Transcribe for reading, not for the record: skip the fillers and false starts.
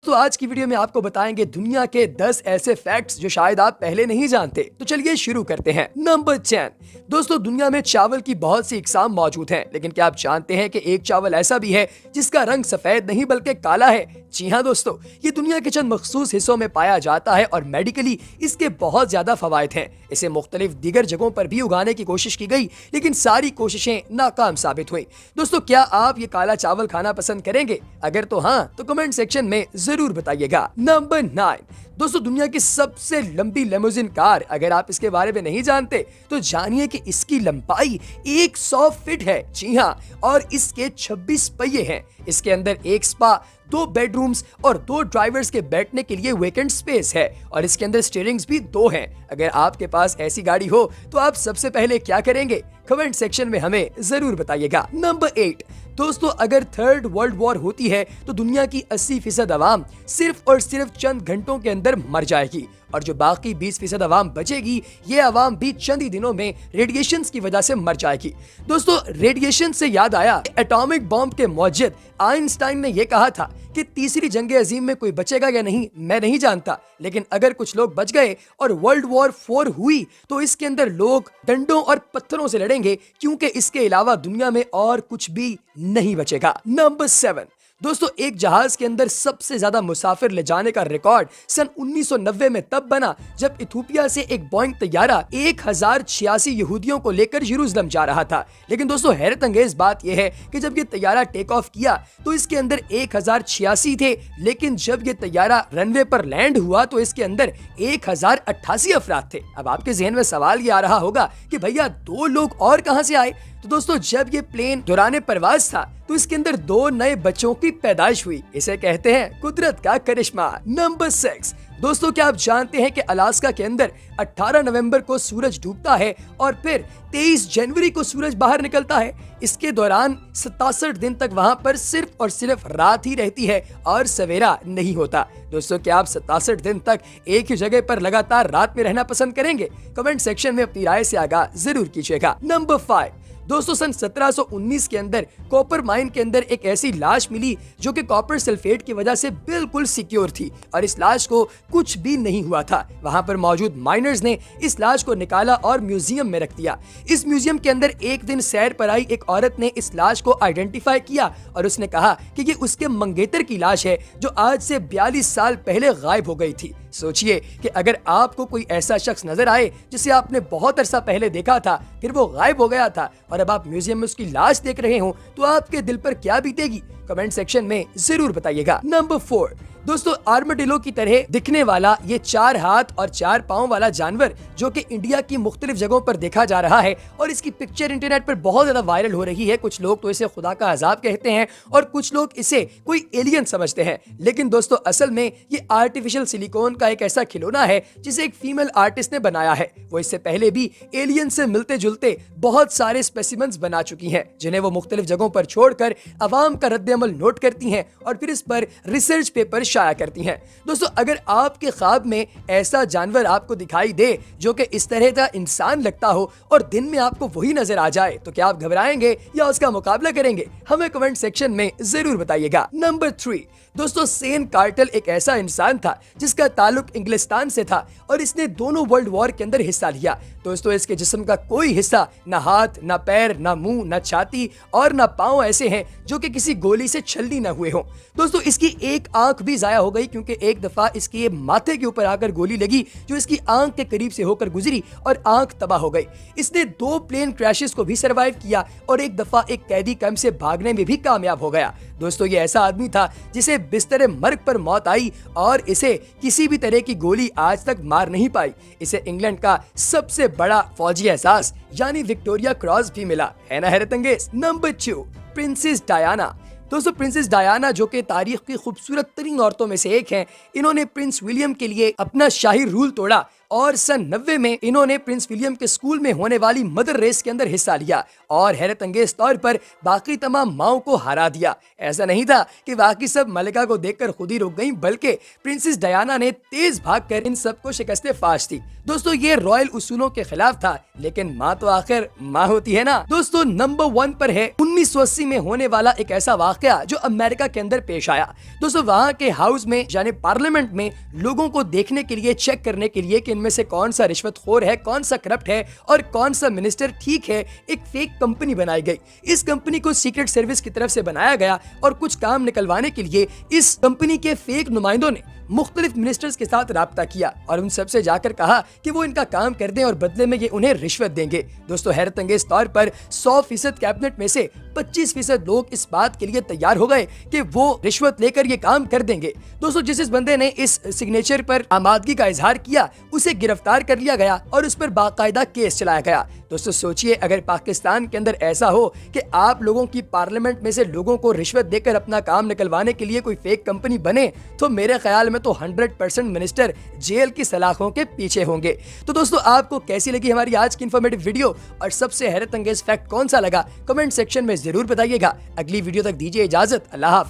दोस्तों आज की वीडियो में आपको बताएंगे दुनिया के 10 ऐसे फैक्ट्स जो शायद आप पहले नहीं जानते। तो चलिए शुरू करते हैं। नंबर 10। दोस्तों दुनिया में चावल की बहुत सी इकसाम मौजूद हैं, लेकिन क्या आप जानते हैं कि एक चावल ऐसा भी है जिसका रंग सफेद नहीं बल्कि काला है। जी हाँ दोस्तों, ये दुनिया के चंद मखसूस हिस्सों में पाया जाता है और मेडिकली इसके बहुत ज्यादा फवायद हैं। इसे मुख्तलिफ दीगर जगहों पर भी उगाने की कोशिश की गई, लेकिन सारी कोशिशें नाकाम साबित हुई। दोस्तों क्या आप ये काला चावल खाना पसंद करेंगे? अगर तो हाँ तो कमेंट सेक्शन में जरूर बताइएगा। नंबर 9। दोस्तों दुनिया की सबसे लंबी लिमोजिन कार, अगर आप इसके बारे में नहीं जानते तो जानिए कि इसकी लंबाई 100 फीट है। जी हाँ, और इसके 26 पहिए हैं। इसके अंदर एक स्पा, 2 बेडरूम्स और 2 ड्राइवर्स के बैठने के लिए वेकेंट स्पेस है और इसके अंदर स्टीयरिंग्स भी 2 हैं। अगर आपके पास ऐसी गाड़ी हो तो आप सबसे पहले क्या करेंगे? कमेंट सेक्शन में हमें जरूर बताइएगा। नंबर 8। दोस्तों अगर थर्ड वर्ल्ड वॉर होती है तो दुनिया की 80% आवाम सिर्फ और सिर्फ चंद घंटों के अंदर मर जाएगी और जो बाकी 20% आवाम बचेगी, ये आवाम भी चंद ही दिनों में रेडिएशन की वजह से मर जाएगी। दोस्तों रेडिएशन से याद आया, एटॉमिक बॉम्ब के मौजूद आइंस्टाइन ने यह कहा था कि तीसरी जंग अजीम में कोई बचेगा या नहीं मैं नहीं जानता, लेकिन अगर कुछ लोग बच गए और वर्ल्ड वॉर 4 हुई तो इसके अंदर लोग डंडों और पत्थरों से लड़ेंगे, क्योंकि इसके अलावा दुनिया में और कुछ भी नहीं बचेगा। नंबर 7। दोस्तों एक जहाज के अंदर सबसे ज्यादा मुसाफिर ले जाने का रिकॉर्ड सन 1990 में तब बना जब इथोपिया से एक बोइंग तैयारा 1086 यहूदियों को लेकर यरूशलेम जा रहा था। लेकिन दोस्तों हैरत अंगेज बात यह है कि जब ये तैयारा टेक ऑफ किया तो इसके अंदर 1086 थे, लेकिन जब ये तैयारा रनवे पर लैंड हुआ तो इसके अंदर 1088 अफराद थे। अब आपके जहन में सवाल ये आ रहा होगा कि भैया 2 लोग और कहां से आए? तो दोस्तों जब ये प्लेन दौरान परवाज था तो इसके अंदर 2 नए बच्चों की पैदाइश हुई। इसे कहते हैं कुदरत का करिश्मा। नंबर 6। दोस्तों क्या आप जानते हैं कि अलास्का के अंदर 18 नवंबर को सूरज डूबता है और फिर 23 जनवरी को सूरज बाहर निकलता है। इसके दौरान 67 दिन तक वहां पर सिर्फ और सिर्फ रात ही रहती है और सवेरा नहीं होता। दोस्तों क्या आप 67 दिन तक एक ही जगह पर लगातार रात में रहना पसंद करेंगे? कमेंट सेक्शन में अपनी राय से आगाह जरूर कीजिएगा। नंबर 5। दोस्तों सन 1719 के अंदर कॉपर माइन के अंदर एक ऐसी लाश मिली जो कि कॉपर सल्फेट की वजह से बिल्कुल सिक्योर थी और इस लाश को कुछ भी नहीं हुआ था। वहां पर मौजूद माइनर्स ने इस लाश को निकाला और म्यूजियम में रख दिया। इस म्यूजियम के अंदर एक दिन सैर पर आई एक औरत ने इस लाश को आइडेंटिफाई किया और उसने कहा कि ये उसके मंगेतर की लाश है जो आज से 42 साल पहले गायब हो गई थी। सोचिए कि अगर आपको कोई ऐसा शख्स नजर आए जिसे आपने बहुत अरसा पहले देखा था, फिर वो गायब हो गया था और अब आप म्यूजियम में उसकी लाश देख रहे हो, तो आपके दिल पर क्या बीतेगी? कमेंट सेक्शन में जरूर बताइएगा। नंबर 4। दोस्तों आर्माडिलो की तरह दिखने वाला ये 4 हाथ और 4 पाँव वाला जानवर जो कि इंडिया की मुख्तलिफ जगहों पर देखा जा रहा है और इसकी पिक्चर इंटरनेट पर बहुत ज्यादा वायरल हो रही है। कुछ लोग तो इसे खुदा का अजाब कहते हैं और कुछ लोग इसे कोई एलियन समझते हैं, लेकिन दोस्तों असल में ये आर्टिफिशियल सिलिकॉन का एक ऐसा खिलौना है जिसे एक फीमेल आर्टिस्ट ने बनाया है। वो इससे पहले भी एलियन से मिलते जुलते बहुत सारे स्पेसिमेंस बना चुकी हैं, जिन्हें वो मुख्तलिफ जगहों पर छोड़कर अवाम का रद्द-ए-अमल नोट करती हैं और फिर इस पर रिसर्च पेपर शाया करती हैं। दोस्तों अगर आपके ख्वाब में ऐसा जानवर आपको दिखाई दे जो कि इस तरह का इंसान लगता हो और दिन में आपको वही नजर आ जाए, तो क्या आप घबराएंगे या उसका मुकाबला करेंगे? हमें कमेंट सेक्शन में जरूर बताइएगा। नंबर 3। दोस्तों सेन कार्टल एक ऐसा इंसान था जिसका ताल्लुक इंग्लिस्तान से था और इसने दोनों वर्ल्ड वॉर के अंदर हिस्सा लिया। दोस्तों इसके जिस्म का कोई हिस्सा, ना हाथ, ना पैर, ना मुंह, ना छाती और ना पांव ऐसे हैं जो कि किसी गोली से छलनी न हुए हों। दोस्तों इसकी एक आंख भी जाया हो गई क्योंकि एक दफा इसके माथे के ऊपर आकर गोली लगी जो इसकी आंख के करीब से होकर गुजरी और आंख तबाह हो गई। इसने 2 प्लेन क्रैशेस को भी सरवाइव किया और एक दफा एक कैदी कैंप से भागने में भी कामयाब हो गया। दोस्तों ये ऐसा आदमी था जिसे बिस्तर मर्ग पर मौत आई और इसे किसी भी तरह की गोली आज तक मार नहीं पाई। इसे इंग्लैंड का सबसे बड़ा फौजी एहसास यानी विक्टोरिया क्रॉस भी मिला, है ना हैरत अंगेज। नंबर 2। Princess Diana. दोस्तों प्रिंसेस डायना जो कि तारीख की खूबसूरत तरीन औरतों में से एक हैं, इन्होंने प्रिंस विलियम के लिए अपना शाही रूल तोड़ा और सन 90 में इन्होंने प्रिंस विलियम के स्कूल में होने वाली मदर रेस के अंदर हिस्सा लिया और हैरत अंगेज तौर पर बाकी तमाम माओ को हरा दिया। ऐसा नहीं था कि बाकी सब मलिका को देखकर खुद ही रुक गईं, बल्कि प्रिंसेस डायना ने तेज भागकर इन सबको शिकस्ते फाश दी। दोस्तों ये रॉयल उसूलों के खिलाफ था, लेकिन माँ तो आखिर माँ होती है ना। दोस्तों नंबर 1 पर है 1980 में होने वाला एक ऐसा वाकया जो अमेरिका के अंदर पेश आया। दोस्तों वहाँ के हाउस में यानी पार्लियामेंट में लोगों को देखने के लिए, चेक करने के लिए कि इनमें से कौन सा रिश्वतखोर है, कौन सा करप्ट है और कौन सा मिनिस्टर ठीक है, एक फेक कंपनी बनाई गई। इस कंपनी को सीक्रेट सर्विस की तरफ से बनाया गया और कुछ काम निकलवाने के लिए इस कंपनी के फेक नुमाइंदों ने मुख्तलिफ मिनिस्टर्स के साथ राब्ता किया और उन सबसे जाकर कहा कि वो इनका काम कर दें और बदले में ये उन्हें रिश्वत देंगे। दोस्तों हैरत अंगेज तौर पर 100% कैबिनेट में से 25% लोग इस बात के लिए तैयार हो गए कि वो रिश्वत लेकर ये काम कर देंगे। दोस्तों जिस बंदे ने इस सिग्नेचर पर आमादगी का इजहार किया उसे गिरफ्तार कर लिया गया और उस पर बाकायदा केस चलाया गया। दोस्तों सोचिए अगर पाकिस्तान के अंदर ऐसा हो कि आप लोगों की पार्लियामेंट में से लोगों को रिश्वत देकर अपना काम निकलवाने के लिए कोई फेक कंपनी बने, तो मेरे ख्याल में तो 100% मिनिस्टर जेल की सलाखों के पीछे होंगे। तो दोस्तों आपको कैसी लगी हमारी आज की इन्फॉर्मेटिव वीडियो और सबसे हैरत अंगेज फैक्ट कौन सा लगा, कमेंट सेक्शन में जरूर बताइएगा। अगली वीडियो तक दीजिए इजाजत। अल्लाह हाफ़िज़।